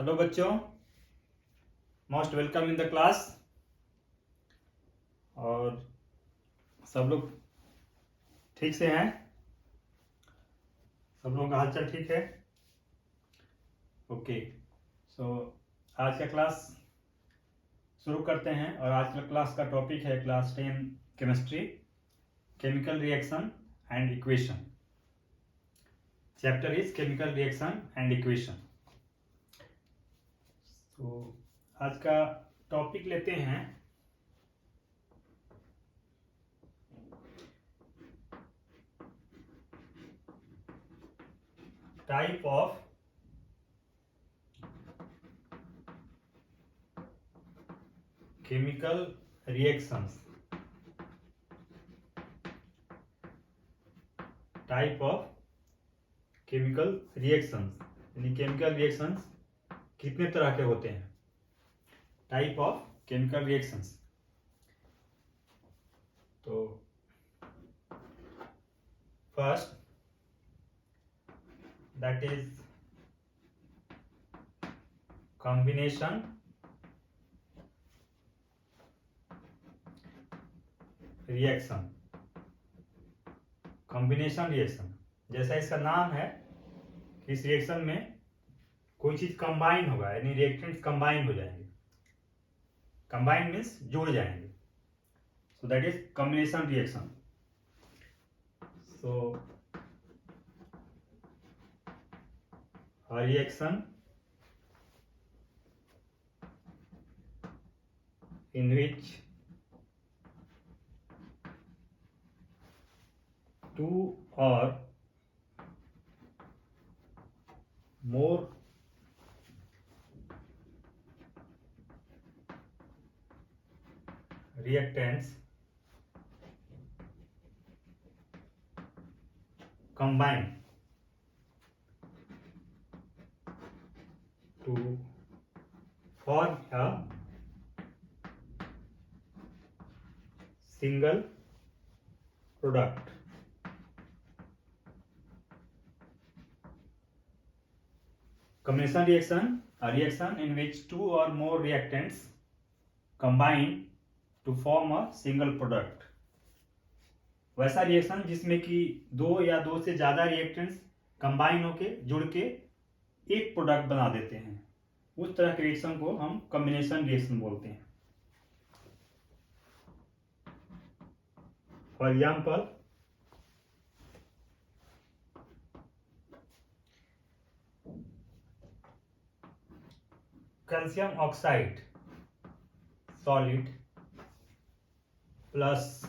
Hello बच्चों, most welcome in the class. और सब लोग ठीक से हैं? सब लोगों का हालचाल ठीक है? ओके, सो आज का क्लास शुरू करते हैं। और आज का क्लास का टॉपिक है class 10 chemistry, chemical reaction and equation. Chapter is chemical reaction and equation. तो आज का टॉपिक लेते हैं type of chemical reactions. Type of chemical reactions यानी केमिकल रिएक्शंस कितने तरह के होते हैं। Type of chemical reactions. तो first that is combination reaction. Combination reaction जैसा इसका नाम है कि इस रिएक्शन में कोई चीज कंबाइन होगा, यानी रिएक्टेंट्स कंबाइन हो जाएंगे। कंबाइन मीन्स जुड़ जाएंगे। So that is combination reaction. So reaction in which two or more reactants combine to form a single product. Combination reaction, a reaction in which two or more reactants combine to form a single product. वैसा reaction जिसमें कि दो या दो से ज्यादा reactants combine होके जुड़ के एक प्रोडक्ट बना देते हैं, उस तरह के रिएक्शन को हम कॉम्बिनेशन रिएक्शन बोलते हैं। For example, calcium oxide solid plus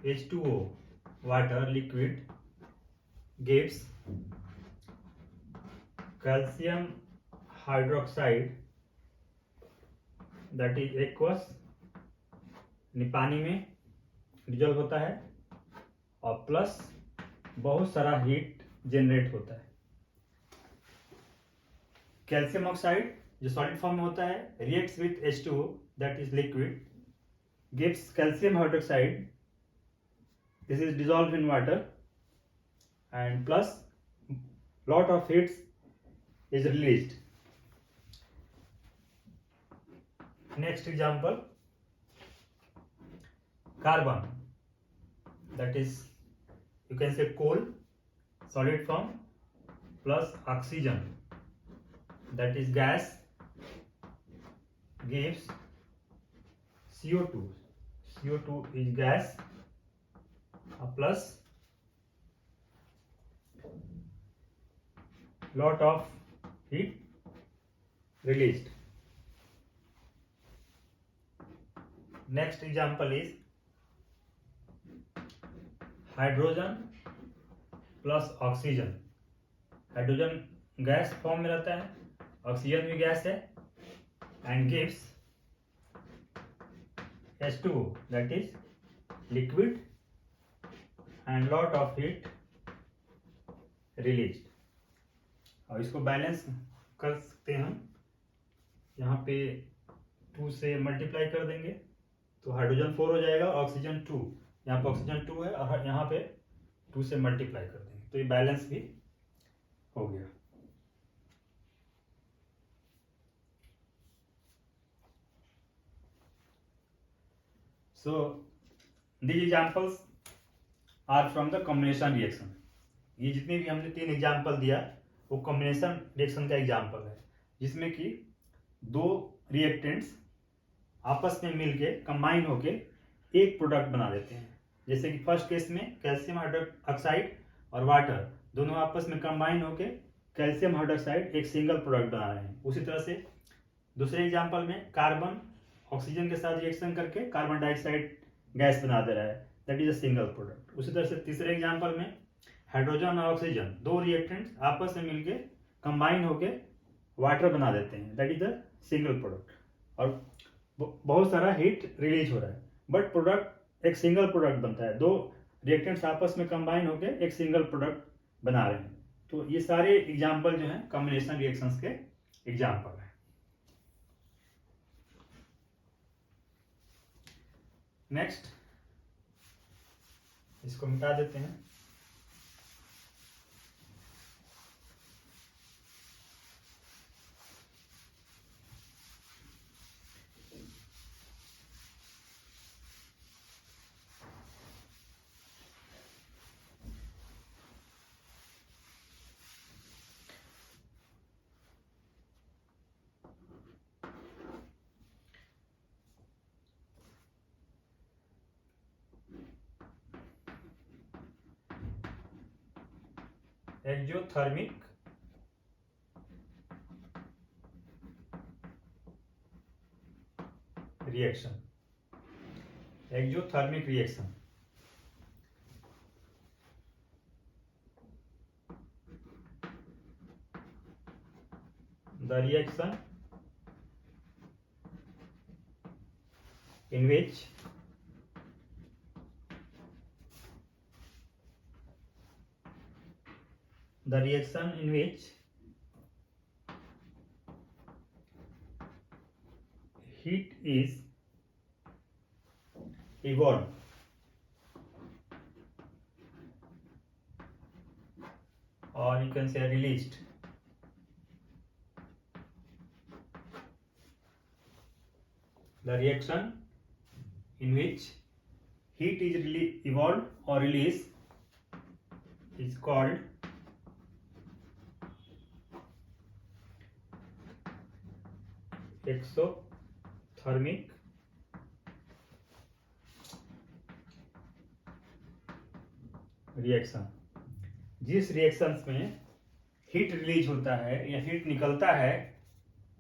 H2O water liquid gives calcium hydroxide that is aqueous, पानी में डिजॉल्व होता है और प्लस बहुत सारा हीट जनरेट होता है। कैल्शियम ऑक्साइड जो सॉलिड फॉर्म में होता है reacts with H2O that is liquid gives calcium hydroxide. This is dissolved in water and plus lot of heat is released. Next example, carbon, that is you can say coal, solid form, plus oxygen, that is gas, gives CO2. CO2 is gas plus lot of heat released. Next example is hydrogen plus oxygen. Hydrogen gas form में रहता है, oxygen भी gas है, and gives H2O that is liquid and lot of heat released. और इसको balance कर सकते हैं हम, यहाँ पे 2 से मल्टीप्लाई कर देंगे तो हाइड्रोजन 4 हो जाएगा, ऑक्सीजन 2, यहाँ पे ऑक्सीजन 2 है और यहाँ पे 2 से मल्टीप्लाई कर देंगे तो ये बैलेंस भी हो गया। So these examples are from the combination reaction. ये जितने भी हमने 3 एग्जाम्पल दिया वो कॉम्बिनेशन रिएक्शन का एग्जाम्पल है, जिसमें कि दो रिएक्टेंट्स आपस में मिलके कंबाइन होके एक प्रोडक्ट बना देते हैं। जैसे कि फर्स्ट केस में कैल्शियम हाइड्रोक्साइड और वाटर दोनों आपस में कंबाइन होके कैल्शियम हाइड्रोक्साइड एक सिंगल प्रोडक्ट बना रहे हैं। उसी तरह से दूसरे एग्जाम्पल में कार्बन ऑक्सीजन के साथ रिएक्शन करके कार्बन डाइऑक्साइड गैस बना दे रहा है, that is a single product. उसी तरह से तीसरे एग्जाम्पल में हाइड्रोजन और ऑक्सीजन दो रिएक्टेंट्स आपस में मिलके कंबाइन होके वाटर बना देते हैं, that is the single product. और बहुत सारा हीट रिलीज हो रहा है, बट प्रोडक्ट एक सिंगल प्रोडक्ट बनता है। दो रिएक्टेंट्स आपस में कंबाइन होके एक सिंगल प्रोडक्ट बना रहे हैं। तो ये सारे एग्जाम्पल जो हैं कॉम्बिनेशन रिएक्शंस के एग्जाम्पल हैं। नेक्स्ट, इसको मिटा देते हैं। Exothermic reaction, exothermic reaction the reaction in which heat is evolved or you can say released the reaction in which heat is evolved or released is called exothermic reaction. जिस reactions में heat release होता है या heat निकलता है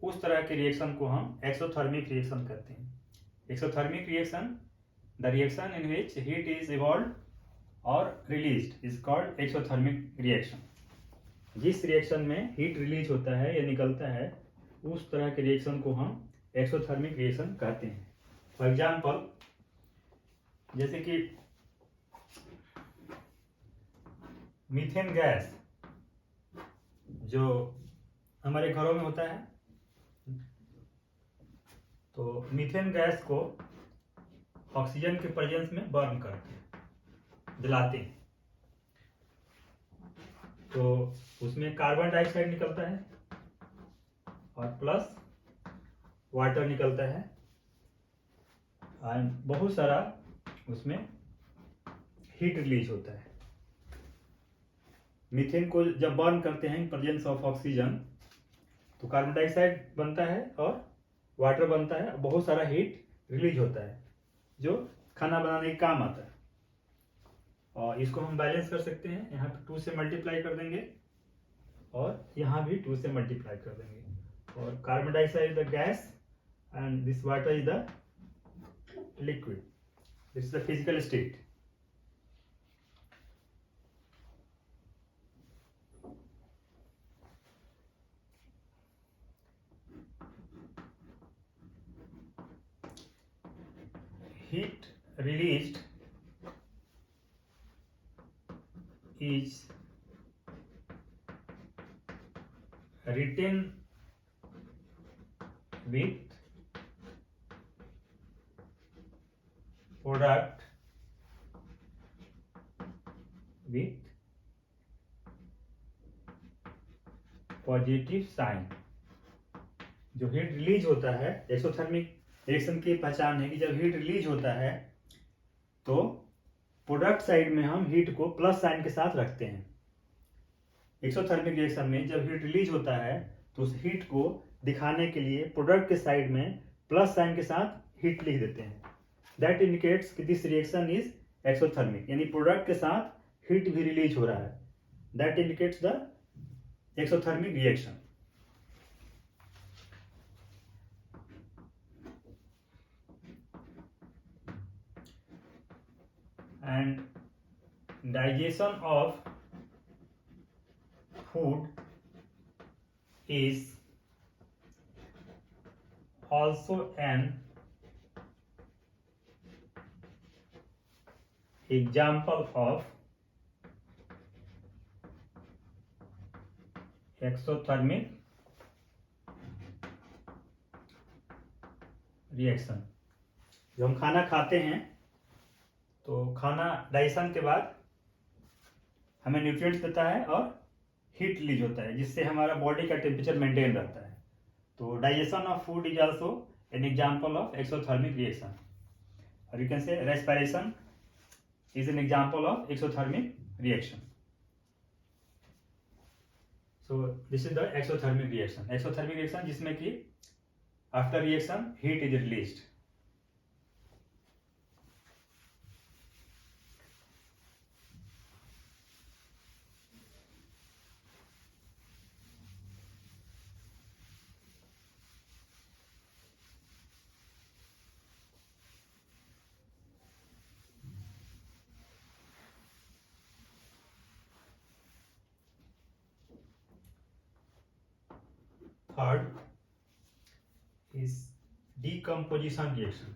उस तरह के रिएक्शन को हम एक्सोथर्मिक रिएक्शन कहते हैं। Exothermic reaction, the reaction in which heat is evolve और released is called exothermic reaction. जिस रिएक्शन में हीट रिलीज होता है या निकलता है उस तरह के रिएक्शन को हम एक्सोथर्मिक रिएक्शन कहते हैं। फॉर एग्जाम्पल, जैसे कि मीथेन गैस जो हमारे घरों में होता है, तो मीथेन गैस को ऑक्सीजन के प्रेजेंस में बर्न करते हैं, जलाते हैं, तो उसमें कार्बन डाइऑक्साइड निकलता है और प्लस वाटर निकलता है एंड बहुत सारा उसमें हीट रिलीज होता है। मीथेन को जब बर्न करते हैं इन प्रेजेंस ऑफ ऑक्सीजन तो कार्बन डाइऑक्साइड बनता है और वाटर बनता है, बहुत सारा हीट रिलीज होता है जो खाना बनाने के काम आता है। और इसको हम बैलेंस कर सकते हैं, यहाँ पे 2 से मल्टीप्लाई कर देंगे और यहाँ भी 2 से मल्टीप्लाई कर देंगे। और carbon dioxide is the gas and this water is the liquid, this is the physical state. Heat released is written with product with positive sign. जो हीट रिलीज होता है, एक्सोथर्मिक रिएक्शन की पहचान है कि जब हीट रिलीज होता है तो प्रोडक्ट साइड में हम हीट को प्लस साइन के साथ रखते हैं। एक्सोथर्मिक रिएक्शन में जब हीट रिलीज होता है तो उस हीट को दिखाने के लिए प्रोडक्ट के साइड में प्लस साइन के साथ हीट लिख देते हैं। दैट इंडिकेट्स कि दिस रिएक्शन इज एक्सोथर्मिक, यानी प्रोडक्ट के साथ हीट भी रिलीज हो रहा है। That indicates the exothermic reaction. And digestion of food is also an example of exothermic reaction. जब हम खाना खाते हैं तो खाना डाइजेशन के बाद हमें न्यूट्रिएंट्स देता है और हीट रिलीज होता है, जिससे हमारा बॉडी का टेम्परेचर मेंटेन रहता है। तो digestion of food is also an example of exothermic reaction, और you can say respiration is an example of exothermic reaction. So this is the exothermic reaction. Exothermic reaction जिसमें कि after reaction heat is released. Third is decomposition reaction.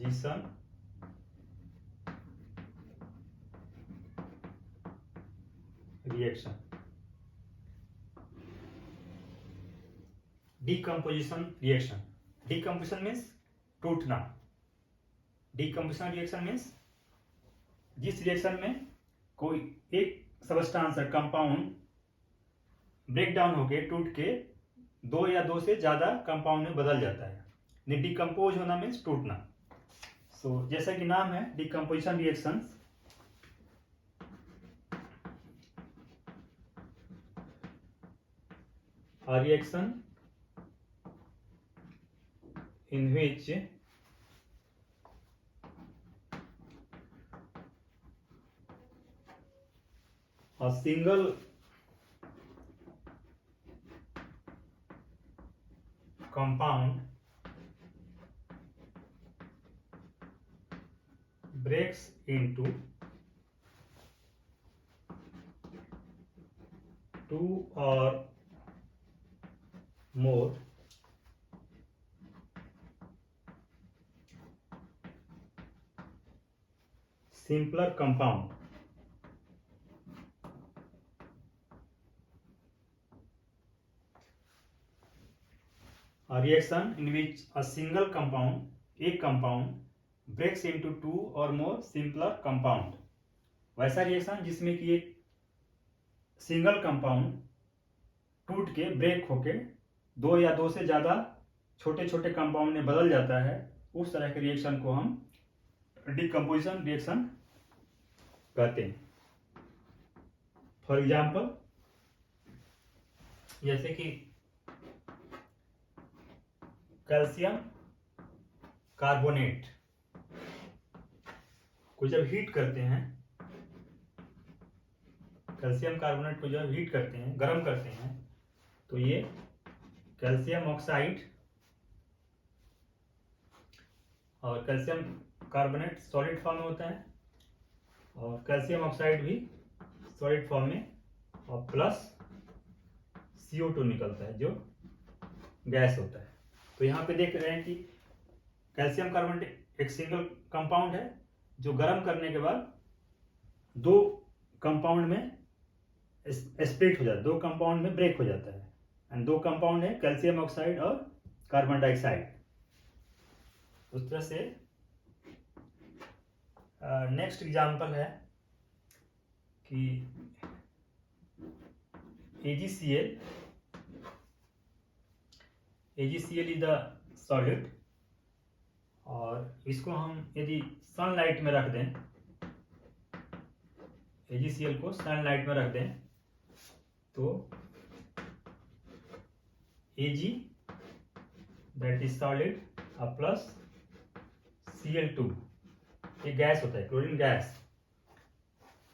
Decomposition reaction. Decomposition reaction. Decomposition means टूटना। Decomposition reaction means जिस reaction में कोई एक substance compound break down होके टूट के दो या दो से ज्यादा कंपाउंड में बदल जाता है। डिकम्पोज होना मीन्स टूटना। सो जैसा कि नाम है decomposition reaction, a reaction in which a single compound breaks into two or more simpler compound. A reaction in which a single compound, एक compound, breaks into two or more simpler compound. वैसा reaction जिसमें कि एक single compound टूट के break होके दो या दो से ज्यादा छोटे छोटे कंपाउंड में बदल जाता है, उस तरह के रिएक्शन को हम डिकम्पोजिशन रिएक्शन कहते हैं। फॉर एग्जाम्पल, जैसे कि कैल्शियम कार्बोनेट को जब हीट करते हैं, कैल्शियम कार्बोनेट को जब हीट करते हैं, गर्म करते हैं, तो ये कैल्शियम ऑक्साइड और कैल्शियम कार्बोनेट सॉलिड फॉर्म में होता है और कैल्शियम ऑक्साइड भी सॉलिड फॉर्म में, और प्लस CO2 निकलता है जो गैस होता है। तो यहाँ पे देख रहे हैं कि कैल्शियम कार्बोनेट एक सिंगल कंपाउंड है जो गर्म करने के बाद दो कंपाउंड में स्प्लिट हो जाता है, दो कंपाउंड में ब्रेक हो जाता है, एंड दो कंपाउंड है कैल्शियम ऑक्साइड और कार्बन डाइऑक्साइड। उस तरह से नेक्स्ट एग्जांपल है कि AgCl इज द सॉलिड, और इसको हम यदि सनलाइट में रख दें, AgCl को सनलाइट में रख दें, तो Ag that is solid plus Cl2, ये गैस होता है, क्लोरीन गैस,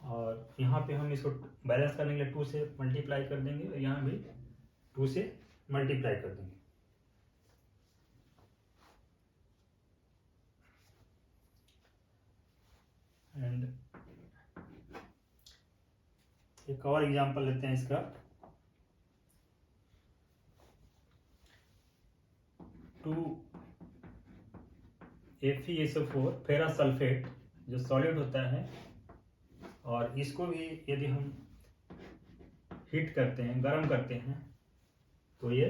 और यहाँ पे हम इसको बैलेंस करने के लिए 2 से मल्टीप्लाई कर देंगे, और यहाँ भी 2 से मल्टीप्लाई कर देंगे। एंड एक और एग्जांपल लेते हैं इसका, 2FeSO4 फेरस सल्फेट जो सॉलिड होता है, और इसको भी यदि हम हीट करते हैं, गर्म करते हैं, तो ये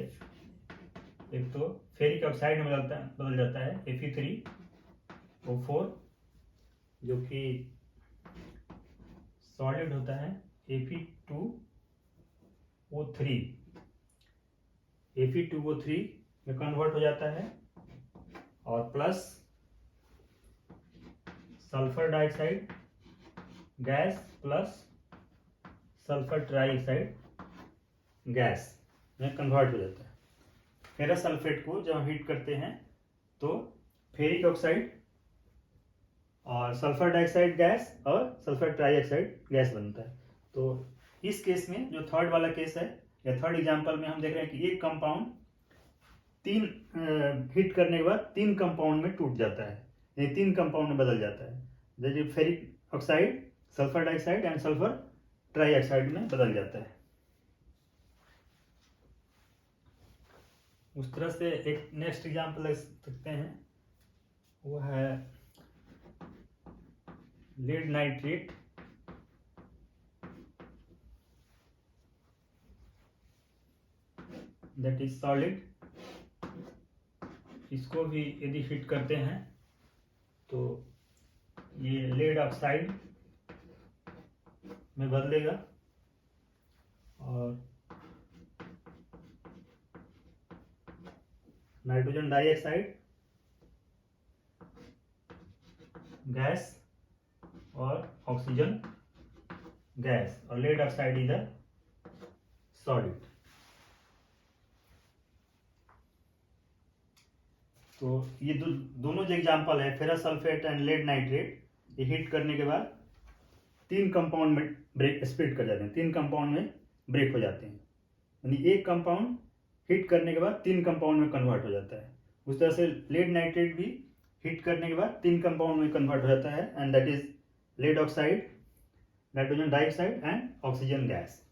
एक तो फेरिक ऑक्साइड में बदल जाता है Fe3O4, जो कि सॉलिड होता है Fe2O3 में कन्वर्ट हो जाता है, और plus sulphur dioxide gas plus sulphur trioxide gas में कन्वर्ट हो जाता है। फेरस सल्फेट को जब हम हीट करते हैं तो फेरिक ऑक्साइड और सल्फर डाइऑक्साइड गैस और सल्फर ट्राइऑक्साइड गैस बनता है। तो इस केस में जो थर्ड वाला केस है, या थर्ड एग्जांपल में हम देख रहे हैं कि एक कंपाउंड हीट करने के बाद 3 कंपाउंड में टूट जाता है, ये 3 कंपाउंड में बदल जाता है, जैसे ferric oxide, sulphur dioxide and sulphur trioxide में बदल जाता है। उस तरह से एक नेक्स्ट एग्जांपल ले सकते हैं, वो है lead nitrate, that is solid. इसको भी यदि हीट करते हैं तो ये लेड ऑक्साइड में बदलेगा, और नाइट्रोजन डाइऑक्साइड गैस और ऑक्सीजन गैस, और lead oxide is a solid. तो ये दोनों जो एग्जांपल है, ferrous sulphate and lead nitrate, ये हीट करने के बाद 3 कंपाउंड में स्प्लिट कर जाते हैं, 3 कंपाउंड में ब्रेक हो जाते हैं, यानी एक कंपाउंड हीट करने के बाद 3 कंपाउंड में कन्वर्ट हो जाता है। उस तरह से लेड नाइट्रेट भी हीट करने के बाद 3 कंपाउंड में कन्वर्ट हो जाता है, and that is lead oxide, nitrogen dioxide and oxygen gas.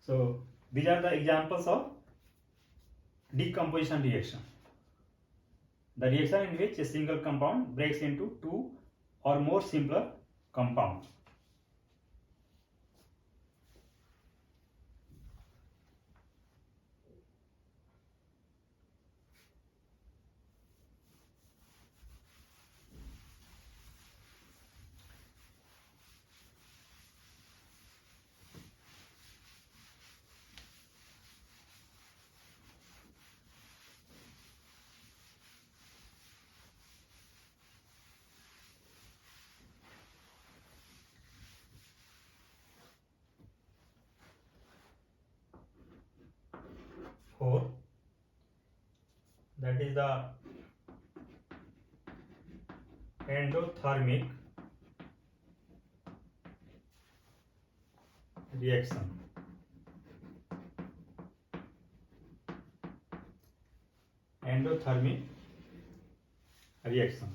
So these are the examples of decomposition reaction, the reaction in which a single compound breaks into 2 or more simpler compounds. Four, that is the endothermic reaction. Endothermic reaction,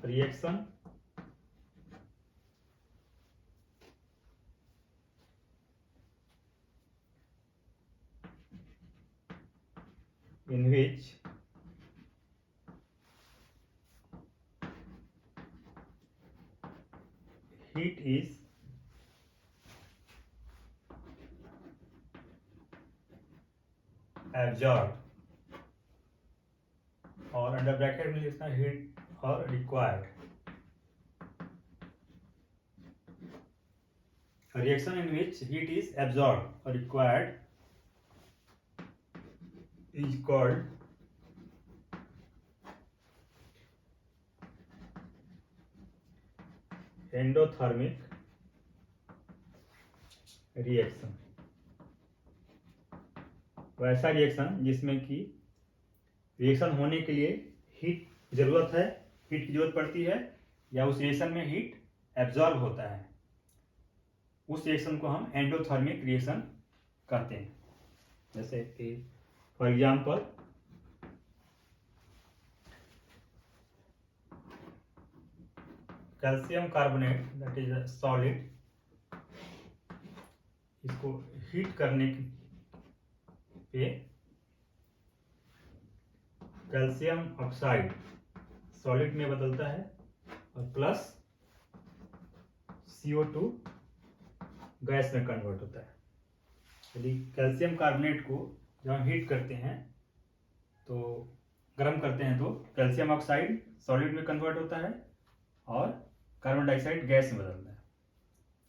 reaction in which heat is absorbed, और under bracket में लिखना heat और required, A reaction in which heat is absorbed or required is called endothermic reaction. वैसा reaction जिसमें कि reaction होने के लिए हीट जरूरत है, हीट की जरूरत पड़ती है, या उस रिएक्शन में हीट एब्जॉर्ब होता है, उस रिएक्शन को हम एंडोथर्मिक रिएक्शन कहते हैं। जैसे कि for example calcium carbonate that is a solid, इसको हीट करने पे कैल्शियम ऑक्साइड सॉलिड में बदलता है और प्लस CO2 गैस में कन्वर्ट होता है। यदि कैल्शियम कार्बोनेट को जब हम हीट करते हैं तो गर्म करते हैं तो कैल्शियम ऑक्साइड सॉलिड में कन्वर्ट होता है और कार्बन डाइऑक्साइड गैस में बदलता है।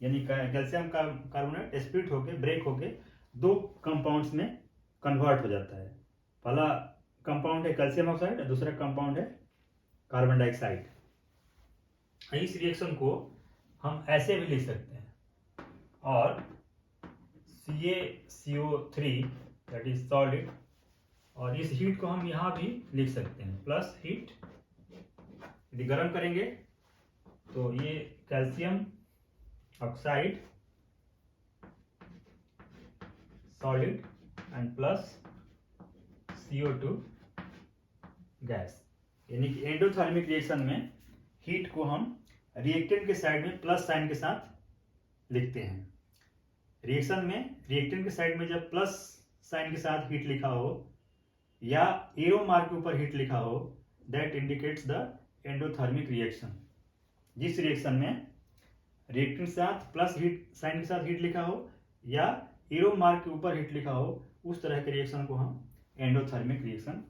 यानी कैल्शियम कार्बोनेट स्प्लिट होके ब्रेक होके दो कंपाउंड्स में कन्वर्ट हो जाता है। पहला कंपाउंड है कैल्शियम ऑक्साइड और दूसरा कंपाउंड है कार्बन डाइऑक्साइड। इस रिएक्शन को हम ऐसे भी लिख सकते हैं, और CaCO3 दैट इज सॉलिड, और इस हीट को हम यहाँ भी लिख सकते हैं प्लस हीट। यदि गर्म करेंगे तो ये calcium oxide solid and plus CO2 gas. यानी कि एंडोथर्मिक रिएक्शन में हीट को हम रिएक्टेंट के साइड में प्लस साइन के साथ लिखते हैं। रिएक्शन में रिएक्टेंट के साइड में जब प्लस साइन के साथ हीट लिखा हो या एरो मार्क के ऊपर हीट लिखा हो, that indicates the endothermic reaction. जिस रिएक्शन में रिएक्टेंट के साथ प्लस हीट साइन के साथ हीट लिखा हो या एरो मार्क के ऊपर हीट लिखा हो, उस तरह के रिएक्शन को हम एंडोथर्मिक रिएक्शन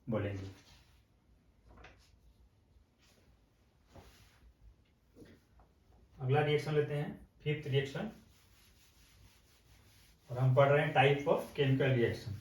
बोलेंगे। अगला रिएक्शन लेते हैं, फिफ्थ रिएक्शन, और हम पढ़ रहे हैं type of chemical reaction.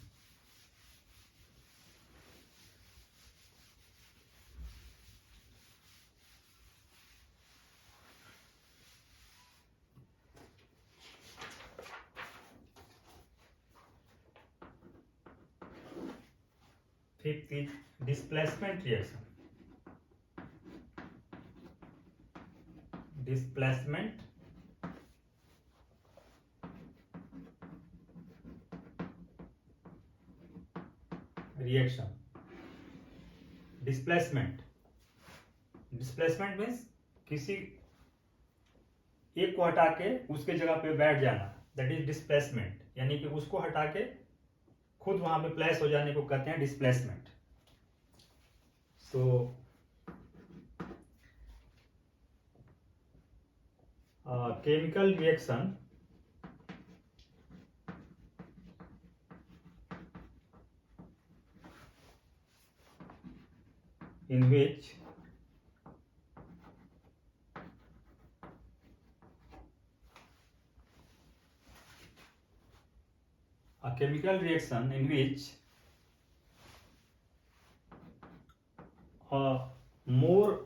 Fifth is displacement reaction. Displacement reaction. Displacement means किसी एक को हटा के उसके जगह पे बैठ जाना, दैट इज डिस्प्लेसमेंट। यानी कि उसको हटा के खुद वहां पे प्लेस हो जाने को कहते हैं displacement. So chemical reaction in which a chemical reaction in which a more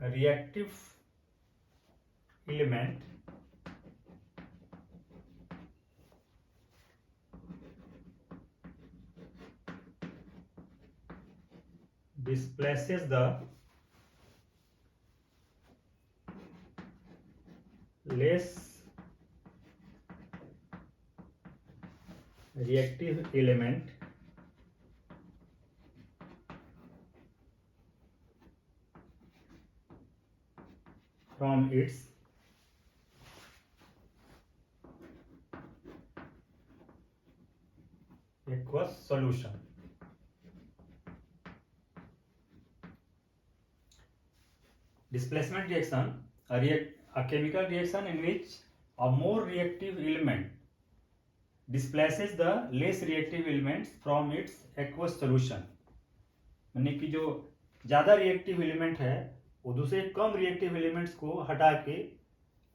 reactive element displaces the less reactive element from its aqueous solution. Displacement reaction, a chemical reaction in which a more reactive element displaces the less reactive elements from its aqueous solution। यानी कि जो ज़्यादा reactive element है वो दूसरे कम reactive elements को हटा के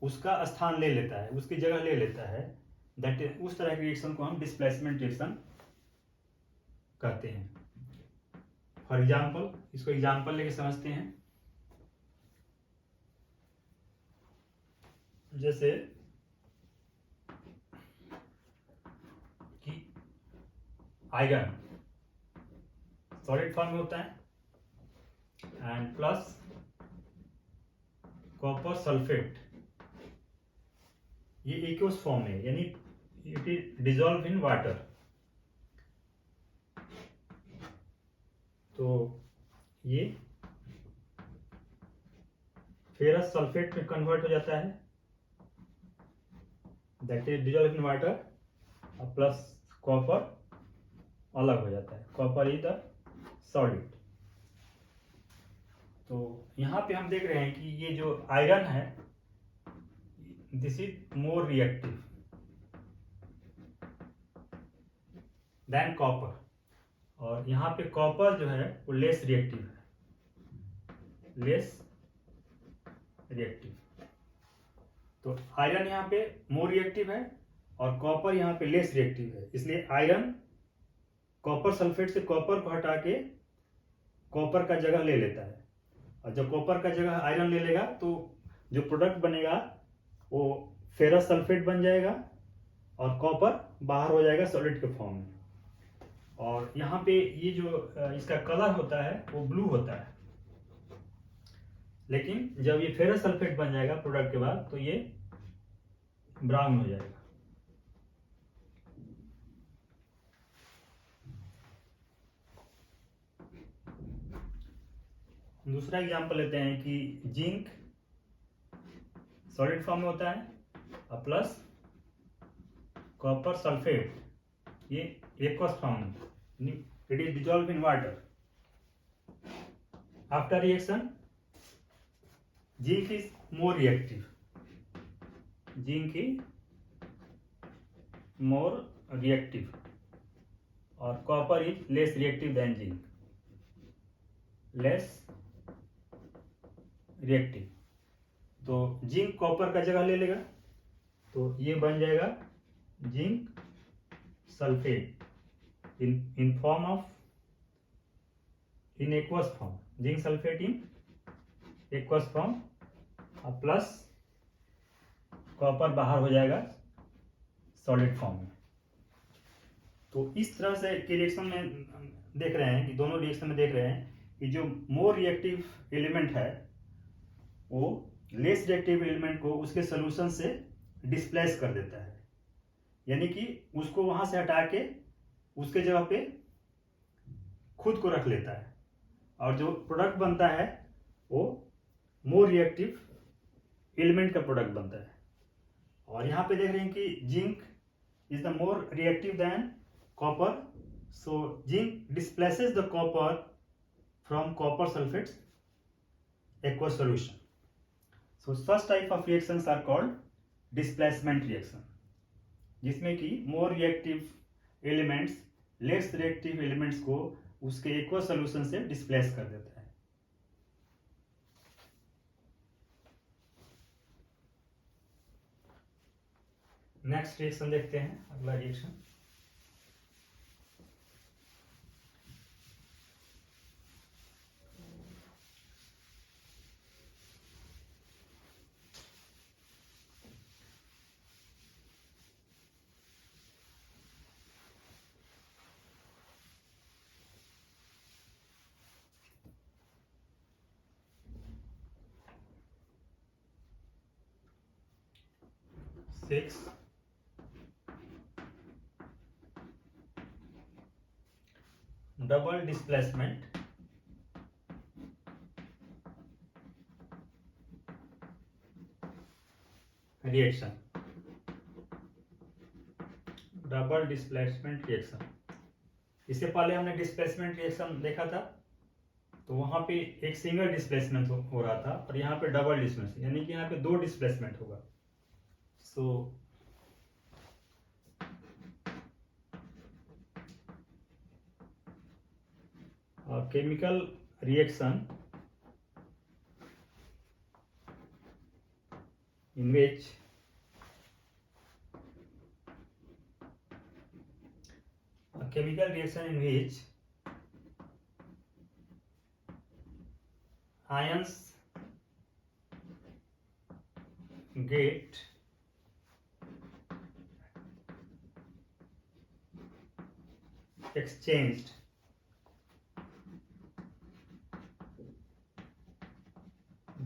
उसका स्थान ले लेता है, उसकी जगह ले लेता है, दैट उस तरह के रिएक्शन को हम डिस्प्लेसमेंट रिएक्शन कहते हैं। फॉर एग्जाम्पल, इसको एग्जाम्पल लेके समझते हैं। जैसे कि आयरन सॉलिड फॉर्म में होता है एंड प्लस कॉपर सल्फेट, ये एक्वस फॉर्म में, यानी it is dissolve in water. तो ये फेरस सल्फेट में कन्वर्ट हो जाता है, that is dissolve in water, plus copper अलग हो जाता है, कॉपर इज द सॉलिड। तो यहाँ पे हम देख रहे हैं कि ये जो आयरन है, this is more reactive than copper, और यहाँ पे कॉपर जो है वो लेस रिएक्टिव है, लेस रिएक्टिव। तो आयरन यहाँ पे मोर रिएक्टिव है और कॉपर यहाँ पे लेस रिएक्टिव है, इसलिए आयरन कॉपर सल्फेट से कॉपर को हटा के कॉपर का जगह ले लेता है, और जब कॉपर का जगह आयरन ले लेगा तो जो प्रोडक्ट बनेगा वो फेरस सल्फेट बन जाएगा और कॉपर बाहर हो जाएगा सॉलिड के फॉर्म में। और यहाँ पे ये जो इसका कलर होता है वो ब्लू होता है, लेकिन जब ये फेरस सल्फेट बन जाएगा प्रोडक्ट के बाद तो ये ब्राउन हो जाएगा। दूसरा एग्जांपल लेते हैं कि जिंक सॉलिड फॉर्म में होता है और प्लस कॉपर सल्फेट, ये aqueous form, it is dissolve in water. After reaction zinc is more reactive, zinc is more reactive और copper is less reactive than zinc, less reactive. तो zinc copper का जगह ले लेगा तो ये बन जाएगा zinc sulphate in form of in aqueous form, zinc sulphate in aqueous form, plus copper बाहर हो जाएगा सॉलिड फॉर्म में। तो इस तरह से के रिएक्शन में देख रहे हैं कि दोनों रिएक्शन में देख रहे हैं कि जो मोर रिएक्टिव एलिमेंट है वो लेस रिएक्टिव एलिमेंट को उसके सोल्यूशन से डिस्प्लेस कर देता है, यानी कि उसको वहां से हटा के उसके जगह पे खुद को रख लेता है, और जो प्रोडक्ट बनता है वो मोर रिएक्टिव एलिमेंट का प्रोडक्ट बनता है। और यहाँ पे देख रहे हैं कि zinc is the more reactive than copper, so zinc displaces the copper from copper sulphates aqueous solution. So such type of reactions are called displacement reaction, जिसमें कि more reactive elements less reactive elements को उसके aqueous solution से displace कर देता है। Next reaction देखते हैं, अगला reaction. Double displacement reaction, double displacement reaction. इससे पहले हमने डिस्प्लेसमेंट रिएक्शन देखा था, तो वहां पे एक सिंगल डिस्प्लेसमेंट हो रहा था, और यहाँ पे डबल डिस्प्लेसमेंट, यानी कि यहाँ पे दो डिस्प्लेसमेंट होगा। सो chemical reaction in which a chemical reaction in which ions get exchanged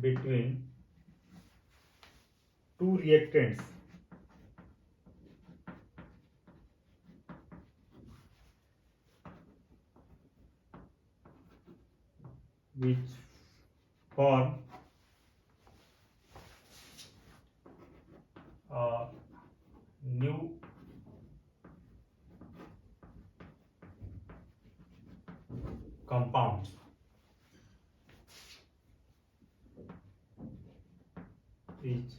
between two reactants which form a new compound is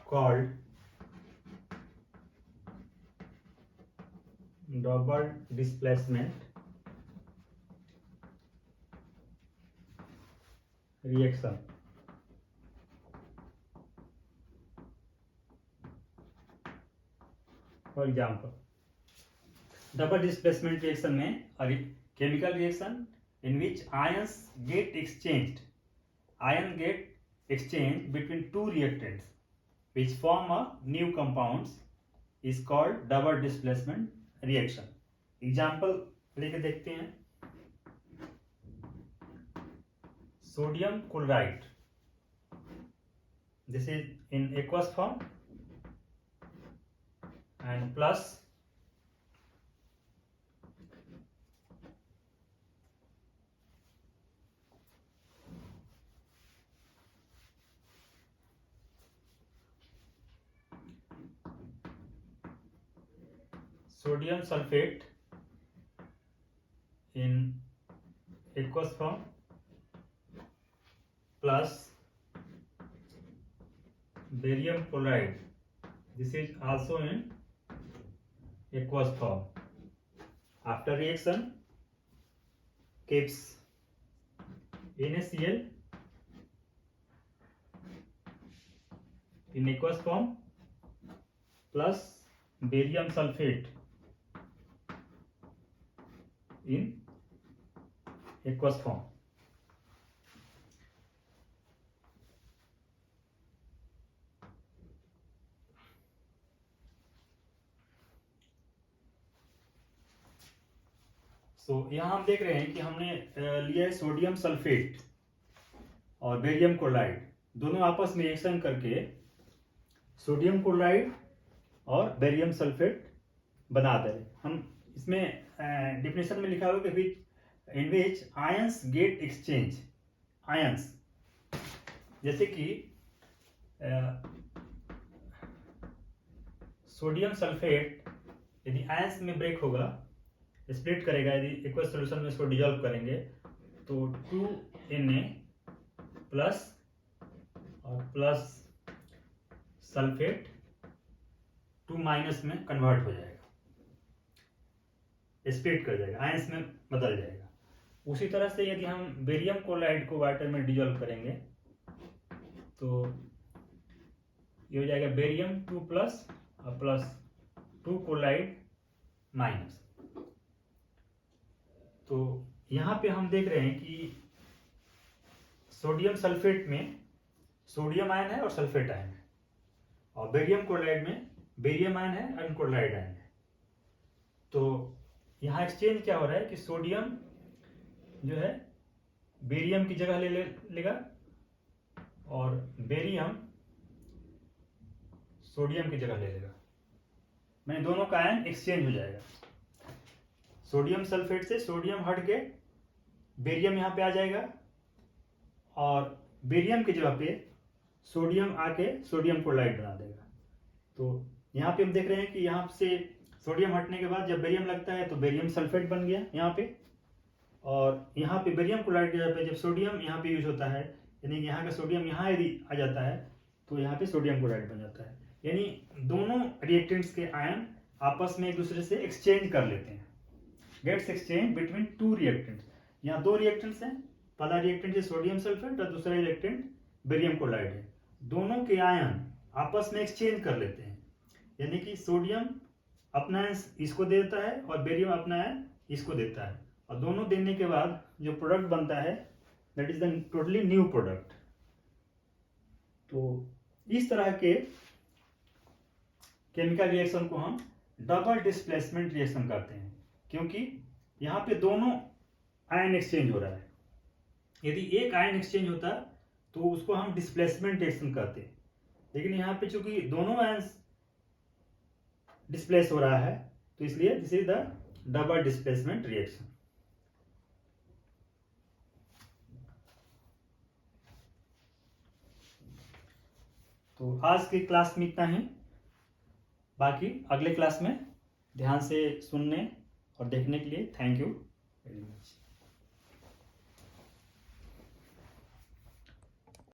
called double displacement reaction. For example, double displacement reaction में chemical reaction in which ions get exchanged between two reactants which form a new compounds is called double displacement reaction. Example लेके देखते हैं. Sodium chloride, this is in aqueous form, and plus sodium sulfate in aqueous form plus barium chloride, this is also in aqueous form. After reaction keeps NaCl in aqueous form plus barium sulfate in aqueous form. तो यहाँ हम देख रहे हैं कि हमने लिया है सोडियम सल्फेट और बेरियम क्लोराइड, दोनों आपस में रिएक्शन करके सोडियम क्लोराइड और बेरियम सल्फेट बना दे रहे. हम इसमें डिफिनेशन में लिखा हुआ कि इन विच आयंस गेट एक्सचेंज. आयंस जैसे कि सोडियम सल्फेट यदि आयंस में ब्रेक होगा, स्प्लिट करेगा, यदि एक्वस सोल्यूशन में इसको डिजोल्व करेंगे तो 2Na प्लस और प्लस सल्फेट 2 माइनस में कन्वर्ट हो जाएगा, स्प्लिट कर जाएगा, आयंस में बदल जाएगा. उसी तरह से यदि हम बेरियम क्लोराइड को वाटर में डिजोल्व करेंगे तो ये हो जाएगा बेरियम 2 प्लस और प्लस 2 क्लोराइड माइनस. तो यहाँ पे हम देख रहे हैं कि सोडियम सल्फेट में सोडियम आयन है और सल्फेट आयन है, और बेरियम क्लोराइड में बेरियम आयन है और क्लोराइड आयन है. तो यहाँ एक्सचेंज क्या हो रहा है कि सोडियम जो है बेरियम की जगह लेगा और बेरियम सोडियम की जगह ले लेगा, मैंने दोनों का आयन एक्सचेंज हो जाएगा. सोडियम सल्फेट से सोडियम हट के बेरियम यहाँ पे आ जाएगा और बेरियम की जगह पे सोडियम आके सोडियम क्लोराइड बना देगा. तो यहाँ पे हम देख रहे हैं कि यहाँ से सोडियम हटने के बाद जब बेरियम लगता है तो बेरियम सल्फेट बन गया यहाँ पे, और यहाँ पे बेरियम क्लोराइड की जगह पे जब सोडियम यहाँ पे यूज होता है, यानी यहाँ का सोडियम यहाँ यदि आ जाता है तो यहाँ पे सोडियम क्लोराइड बन जाता है. यानी दोनों रिएक्टेंट्स के आयन आपस में एक दूसरे से एक्सचेंज कर लेते हैं, gets exchange between two reactants. यहाँ दो रिएक्टेंट्स हैं, पहला रिएक्टेंट है सोडियम सल्फेट और दूसरा रिएक्टेंट बेरियम क्लोराइड है. दोनों के आयन आपस में एक्सचेंज कर लेते हैं, यानी कि सोडियम अपना आयन इसको देता है और बेरियम अपना आयन इसको देता है, और दोनों देने के बाद जो प्रोडक्ट बनता है that is the totally new product. तो इस तरह के केमिकल रिएक्शन को हम डबल डिस्प्लेसमेंट रिएक्शन कहते हैं, क्योंकि यहाँ पे दोनों आयन एक्सचेंज हो रहा है। यदि एक आयन एक्सचेंज होता तो उसको हम डिस्प्लेसमेंट रिएक्शन कहते हैं, लेकिन यहाँ पे चूंकि दोनों आयन डिस्प्लेस हो रहा है तो इसलिए this is the double displacement reaction. तो आज की क्लास में इतना ही, बाकी अगले क्लास में ध्यान से सुनने और देखने के लिए थैंक यू वेरी मच।